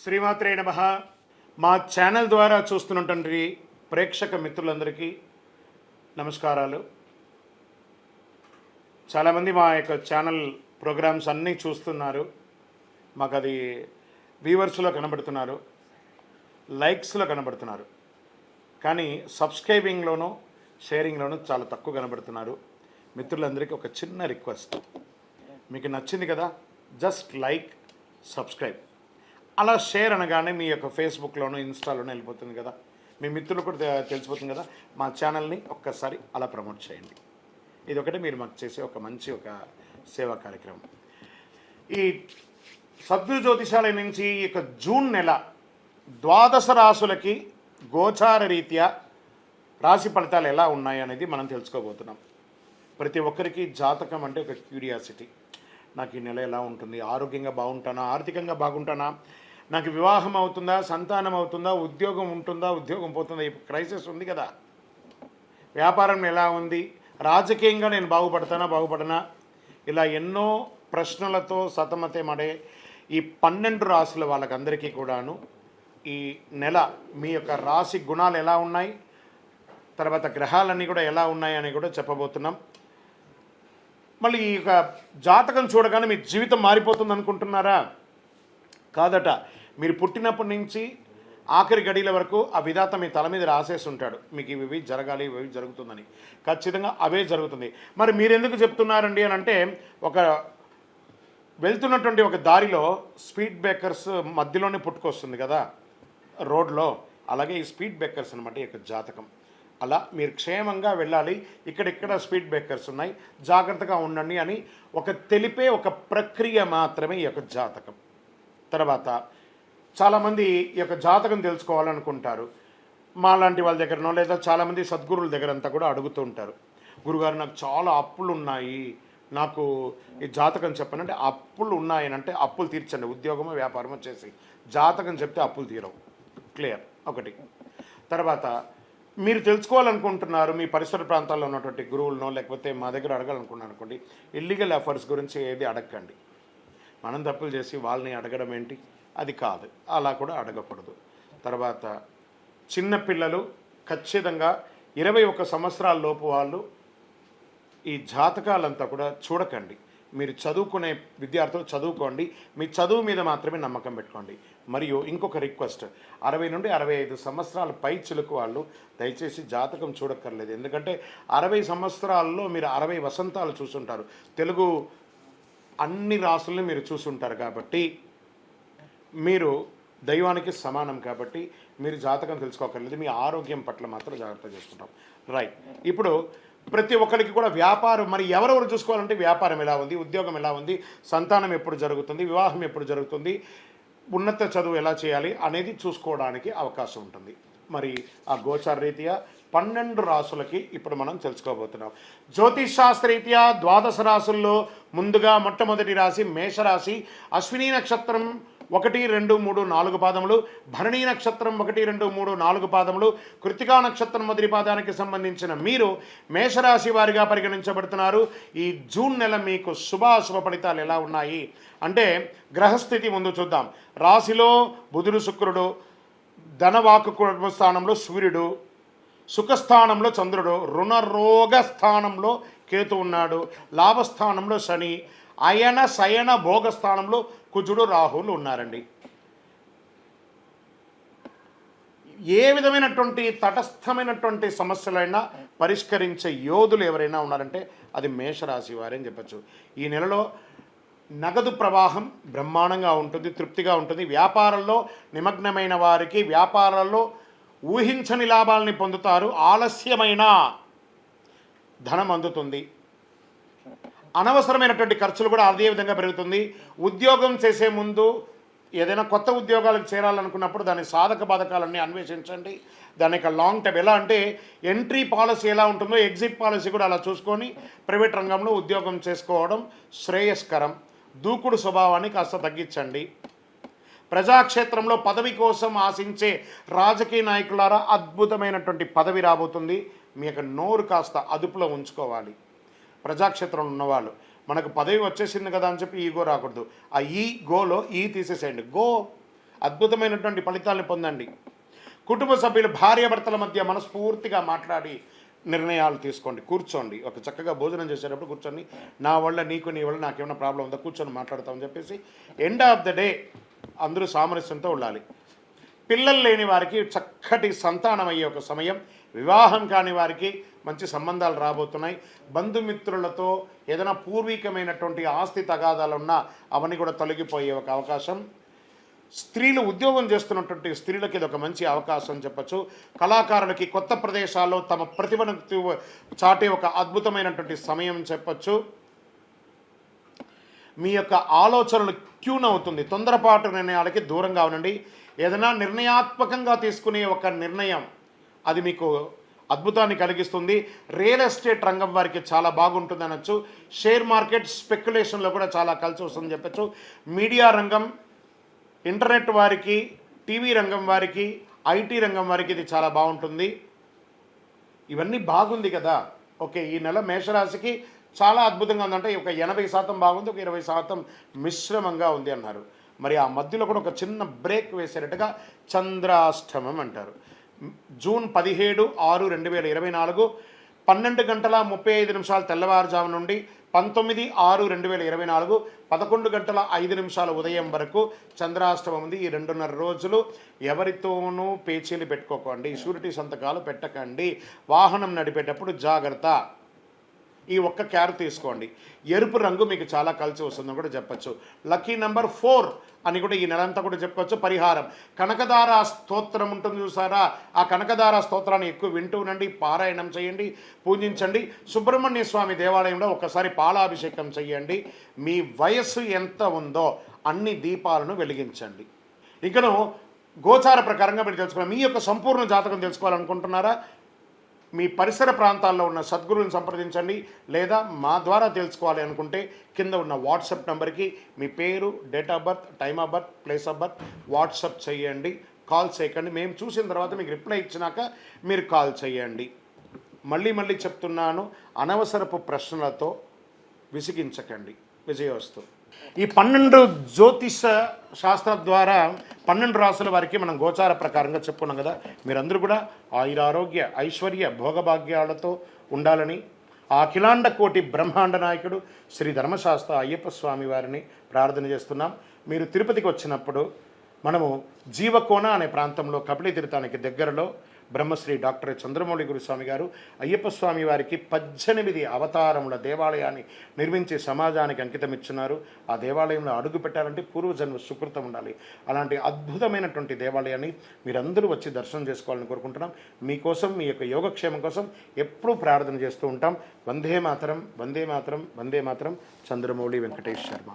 శ్రీమాత్రే నమః. మా ఛానల్ ద్వారా చూస్తున్నటువంటి ప్రేక్షక మిత్రులందరికీ నమస్కారాలు. చాలామంది మా యొక్క ఛానల్ ప్రోగ్రామ్స్ అన్నీ చూస్తున్నారు. మాకు అది వ్యూవర్స్లో కనబడుతున్నారు, లైక్స్లో కనబడుతున్నారు, కానీ సబ్స్క్రైబింగ్లోనూ షేరింగ్లోనూ చాలా తక్కువ కనబడుతున్నారు. మిత్రులందరికీ ఒక చిన్న రిక్వెస్ట్, మీకు నచ్చింది కదా, జస్ట్ లైక్, సబ్స్క్రైబ్, అలా షేర్ అనగానే మీ యొక్క ఫేస్బుక్లోనూ ఇన్స్టాలోనూ వెళ్ళిపోతుంది కదా, మీ మిత్రులు కూడా తెలిసిపోతుంది కదా. మా ఛానల్ని ఒక్కసారి అలా ప్రమోట్ చేయండి. ఇది ఒకటి మీరు మాకు చేసే ఒక మంచి సేవా కార్యక్రమం. ఈ సద్గురు జ్యోతిషాలయం నుంచి ఈ యొక్క జూన్ నెల ద్వాదశ రాశులకి గోచార రీత్యా రాశి ఫలితాలు ఎలా ఉన్నాయి అనేది మనం తెలుసుకోబోతున్నాం. ప్రతి ఒక్కరికి జాతకం అంటే ఒక క్యూరియాసిటీ. నాకు ఈ నెల ఎలా ఉంటుంది, ఆరోగ్యంగా బాగుంటానా, ఆర్థికంగా బాగుంటానా, నాకు వివాహం అవుతుందా, సంతానం అవుతుందా, ఉద్యోగం ఉంటుందా, ఉద్యోగం పోతుందా, ఈ క్రైసిస్ ఉంది కదా, వ్యాపారం ఎలా ఉంది, రాజకీయంగా నేను బాగుపడనా, ఇలా ఎన్నో ప్రశ్నలతో సతమతమడే ఈ 12 రాశుల వాళ్ళకందరికీ కూడాను ఈ నెల మీ యొక్క రాశి గుణాలు ఎలా ఉన్నాయి, తర్వాత గ్రహాలన్నీ కూడా ఎలా ఉన్నాయి అని కూడా చెప్పబోతున్నాం. మళ్ళీ ఈ యొక్క జాతకం చూడగానే మీ జీవితం మారిపోతుంది అనుకుంటున్నారా? కాదట. మీరు పుట్టినప్పటి నుంచి ఆఖరి గడియల వరకు ఆ విధాత మీ తల మీద రాసేసి ఉంటాడు, మీకు ఇవి జరగాలి, ఇవి జరుగుతుందని. ఖచ్చితంగా అవే జరుగుతుంది. మరి మీరెందుకు చెప్తున్నారండి అని అంటే, ఒక వెళ్తున్నటువంటి ఒక దారిలో స్పీడ్ బ్రేకర్స్ మధ్యలోనే పుట్టుకొస్తుంది కదా రోడ్లో, అలాగే ఈ స్పీడ్ బ్రేకర్స్ అనమాట ఈ యొక్క జాతకం. అలా మీరు క్షేమంగా వెళ్ళాలి, ఇక్కడెక్కడ స్పీడ్ బ్రేకర్స్ ఉన్నాయి, జాగ్రత్తగా ఉండండి అని తెలిపే ఒక ప్రక్రియ మాత్రమే ఈ యొక్క జాతకం. తర్వాత చాలామంది ఈ యొక్క జాతకం తెలుసుకోవాలనుకుంటారు. మా లాంటి వాళ్ళ దగ్గరనో లేదా చాలామంది సద్గురుల దగ్గర అంతా కూడా అడుగుతూ ఉంటారు, గురుగారు నాకు చాలా అప్పులు ఉన్నాయి, నాకు ఈ జాతకం చెప్పనంటే అప్పులు ఉన్నాయనంటే అప్పులు తీర్చండి, ఉద్యోగమో వ్యాపారమో చేసి జాతకం చెప్తే అప్పులు తీరవు. క్లియర్ ఒకటి. తర్వాత మీరు తెలుసుకోవాలనుకుంటున్నారు, మీ పరిసర ప్రాంతాల్లో ఉన్నటువంటి గురువులనో లేకపోతే మా దగ్గర అడగాలనుకున్నాను అనుకోండి, ఇల్లీగల్ అఫైర్స్ గురించి ఏది అడగండి. మనం తప్పులు చేసి వాళ్ళని అడగడం ఏంటి, అది కాదు, అలా కూడా అడగకూడదు. తర్వాత చిన్నపిల్లలు ఖచ్చితంగా 21 సంవత్సరాల లోపు వాళ్ళు ఈ జాతకాలంతా కూడా చూడకండి. మీరు చదువుకునే విద్యార్థులు చదువుకోండి, మీ చదువు మీద మాత్రమే నమ్మకం పెట్టుకోండి. మరియు ఇంకొక రిక్వెస్ట్, 60 నుండి 65 సంవత్సరాల పై చిలుకు వాళ్ళు దయచేసి జాతకం చూడక్కర్లేదు. ఎందుకంటే 60 సంవత్సరాల్లో మీరు 60 వసంతాలు చూసుంటారు, తెలుగు అన్ని రాసుల్ని మీరు చూసుంటారు. కాబట్టి మీరు దైవానికి సమానం, కాబట్టి మీరు జాతకం తెలుసుకోకర్లేదు, మీ ఆరోగ్యం పట్ల మాత్రం జాగ్రత్త చేసుకుంటాం. రైట్. ఇప్పుడు ప్రతి ఒక్కరికి కూడా వ్యాపారం, మరి ఎవరెవరు చూసుకోవాలంటే వ్యాపారం ఎలా ఉంది, ఉద్యోగం ఎలా ఉంది, సంతానం ఎప్పుడు జరుగుతుంది, వివాహం ఎప్పుడు జరుగుతుంది, ఉన్నత చదువు ఎలా చేయాలి అనేది చూసుకోవడానికి అవకాశం ఉంటుంది. మరి ఆ గోచార రీత్యా 12 రాసులకి ఇప్పుడు మనం తెలుసుకోబోతున్నాం. జ్యోతిష్ శాస్త్రరీత్యా ద్వాదశ రాసుల్లో ముందుగా మొట్టమొదటి రాశి మేషరాశి. అశ్విని నక్షత్రం 1, 2, 3, 4 పాదములు, భరణీ నక్షత్రం 1, 2, 3, 4 పాదములు, కృత్తికా నక్షత్రం మొదటి పాదానికి సంబంధించిన మీరు మేషరాశి వారిగా పరిగణించబడుతున్నారు. ఈ జూన్ నెల మీకు శుభాశుభ ఫలితాలు ఎలా ఉన్నాయి అంటే, గ్రహస్థితి ముందు చూద్దాం. రాశిలో బుధుడు, శుక్రుడు, ధనవాకు కుటుంబ స్థానంలో సూర్యుడు, సుఖస్థానంలో చంద్రుడు, రుణరోగ స్థానంలో కేతు ఉన్నాడు, లాభస్థానంలో శని, అయన శయన భోగస్థానంలో కుజుడు, రాహువులు ఉన్నారండి. ఏ విధమైనటువంటి తటస్థమైనటువంటి సమస్యలైనా పరిష్కరించే యోధులు ఎవరైనా ఉన్నారంటే అది మేషరాశి వారని చెప్పచ్చు. ఈ నెలలో నగదు ప్రవాహం బ్రహ్మాండంగా ఉంటుంది, తృప్తిగా ఉంటుంది. వ్యాపారంలో నిమగ్నమైన వారికి వ్యాపారాల్లో ఊహించని లాభాలని పొందుతారు. ఆలస్యమైన ధనం అందుతుంది. అనవసరమైనటువంటి ఖర్చులు కూడా అదే విధంగా పెరుగుతుంది. ఉద్యోగం చేసే ముందు ఏదైనా కొత్త ఉద్యోగాలకు చేరాలనుకున్నప్పుడు దాని సాధక బాధకాలన్నీ అన్వేషించండి. దాని యొక్క లాంగ్ టైం ఎలా అంటే, ఎంట్రీ పాలసీ ఎలా ఉంటుందో ఎగ్జిట్ పాలసీ కూడా అలా చూసుకొని ప్రైవేట్ రంగంలో ఉద్యోగం చేసుకోవడం శ్రేయస్కరం. దూకుడు స్వభావాన్ని కాస్త తగ్గించండి. ప్రజాక్షేత్రంలో పదవి కోసం ఆశించే రాజకీయ నాయకులారా అద్భుతమైనటువంటి పదవి రాబోతుంది. మీ యొక్క నోరు కాస్త అదుపులో ఉంచుకోవాలి. ప్రజాక్షేత్రంలో ఉన్నవాళ్ళు మనకు పదవి వచ్చేసింది కదా అని చెప్పి ఈగో రాకూడదు. ఆ ఈ గోలో ఈ తీసేసేయండి. గో అద్భుతమైనటువంటి ఫలితాలను పొందండి. కుటుంబ సభ్యులు భార్యాభర్తల మధ్య మనస్ఫూర్తిగా మాట్లాడి నిర్ణయాలు తీసుకోండి. కూర్చోండి, ఒక చక్కగా భోజనం చేసేటప్పుడు కూర్చొని నా వల్ల నీకు, నీ వల్ల నాకేమైనా ప్రాబ్లం ఉందా, కూర్చొని మాట్లాడతామని చెప్పేసి ఎండ్ ఆఫ్ ద డే అందరూ సామరస్యంతో ఉండాలి. పిల్లలు లేని వారికి చక్కటి సంతానం అయ్యే ఒక సమయం, వివాహం కాని వారికి మంచి సంబంధాలు రాబోతున్నాయి. బంధుమిత్రులతో ఏదైనా పూర్వీకమైనటువంటి ఆస్తి తగాదాలు ఉన్నా అవన్నీ కూడా తొలగిపోయే ఒక అవకాశం. స్త్రీలు ఉద్యోగం చేస్తున్నటువంటి స్త్రీలకి ఇది ఒక మంచి అవకాశం చెప్పచ్చు. కళాకారులకి కొత్త ప్రదేశాల్లో తమ ప్రతిభను చాటే ఒక అద్భుతమైనటువంటి సమయం చెప్పచ్చు. మీ యొక్క ఆలోచనలు ట్యూన్ అవుతుంది. తొందరపాటు నిర్ణయాలకి దూరంగా ఉండండి. ఏదైనా నిర్ణయాత్మకంగా తీసుకునే ఒక నిర్ణయం అది మీకు అద్భుతాన్ని కలిగిస్తుంది. రియల్ ఎస్టేట్ రంగం వారికి చాలా బాగుంటుంది అనొచ్చు. షేర్ మార్కెట్ స్పెక్యులేషన్లో కూడా చాలా కలిసి వస్తుందని చెప్పచ్చు. మీడియా రంగం, ఇంటర్నెట్ వారికి, టీవీ రంగం వారికి, ఐటీ రంగం వారికి ఇది చాలా బాగుంటుంది. ఇవన్నీ బాగుంది కదా. ఓకే, ఈ నెల మేషరాశికి చాలా అద్భుతంగా ఉందంటే ఒక 80% బాగుంది, ఒక 20% మిశ్రమంగా ఉంది అన్నారు. మరి ఆ మధ్యలో కూడా ఒక చిన్న బ్రేక్ వేసేటట్టుగా చంద్రాష్టమం అంటారు. జూన్ 17/6/2024 12:35 తెల్లవారుజాము నుండి 19/6/2024 11:05 ఉదయం వరకు చంద్రాష్టమం ఉంది. ఈ 2.5 రోజులు ఎవరితోనూ పేచీలు పెట్టుకోకండి, షూరిటీ సంతకాలు పెట్టకండి, వాహనం నడిపేటప్పుడు జాగ్రత్త. ఈ ఒక్క క్యార్ తీసుకోండి. ఎరుపు రంగు మీకు చాలా కలిసి వస్తుందని కూడా చెప్పచ్చు. లక్కీ నెంబర్ 4 అని కూడా ఈ నెలంతా కూడా చెప్పుకోవచ్చు. పరిహారం కనకదార స్తోత్రం ఉంటుంది చూసారా, ఆ కనకదార స్తోత్రాన్ని ఎక్కువ వింటూ ఉండండి, పారాయణం చేయండి, పూజించండి. సుబ్రహ్మణ్య స్వామి దేవాలయంలో ఒకసారి పాలాభిషేకం చేయండి. మీ వయస్సు ఎంత ఉందో అన్ని దీపాలను వెలిగించండి. ఇంకను గోచార ప్రకారంగా మీరు తెలుసుకోవాలి. మీ యొక్క సంపూర్ణ జాతకం తెలుసుకోవాలనుకుంటున్నారా, మీ పరిసర ప్రాంతాల్లో ఉన్న సద్గురువుని సంప్రదించండి. లేదా మా ద్వారా తెలుసుకోవాలి అనుకుంటే కింద ఉన్న వాట్సాప్ నెంబర్కి మీ పేరు, date of birth, time of birth, place of birth WhatsApp చేయండి. కాల్ చేయకండి. మేము చూసిన తర్వాత మీకు రిప్లై ఇచ్చినాక మీరు కాల్ చేయండి. మళ్ళీ చెప్తున్నాను, అనవసరపు ప్రశ్నలతో విసిగించకండి. విజయోస్తు. ఈ 12 జ్యోతిష శాస్త్రం ద్వారా 12 రాసుల వారికి మనం గోచార ప్రకారంగా చెప్పుకున్నాం కదా. మీరందరూ కూడా ఆయురారోగ్య ఐశ్వర్య భోగభాగ్యాలతో ఉండాలని ఆ అఖిలాండ కోటి బ్రహ్మాండ నాయకుడు శ్రీ ధర్మశాస్త్ర అయ్యప్ప స్వామి వారిని ప్రార్థన చేస్తున్నాం. మీరు తిరుపతికి వచ్చినప్పుడు మనము జీవకోన అనే ప్రాంతంలో కపిలి తీర్థానికి దగ్గరలో బ్రహ్మశ్రీ డాక్టర్ చంద్రమౌళి గురుస్వామి గారు అయ్యప్ప స్వామి వారికి 18 అవతారముల దేవాలయాన్ని నిర్మించి సమాజానికి అంకితం ఇచ్చున్నారు. ఆ దేవాలయంలో అడుగు పెట్టాలంటే పూర్వజన్మ సుకృతం ఉండాలి. అలాంటి అద్భుతమైనటువంటి దేవాలయాన్ని మీరందరూ వచ్చి దర్శనం చేసుకోవాలని కోరుకుంటున్నాం. మీకోసం, మీ యొక్క యోగక్షేమం కోసం ఎప్పుడూ ప్రార్థన చేస్తూ ఉంటాం. వందే మాతరం, వందే మాతరం, వందే మాతరం. చంద్రమౌళి వెంకటేష్ శర్మ.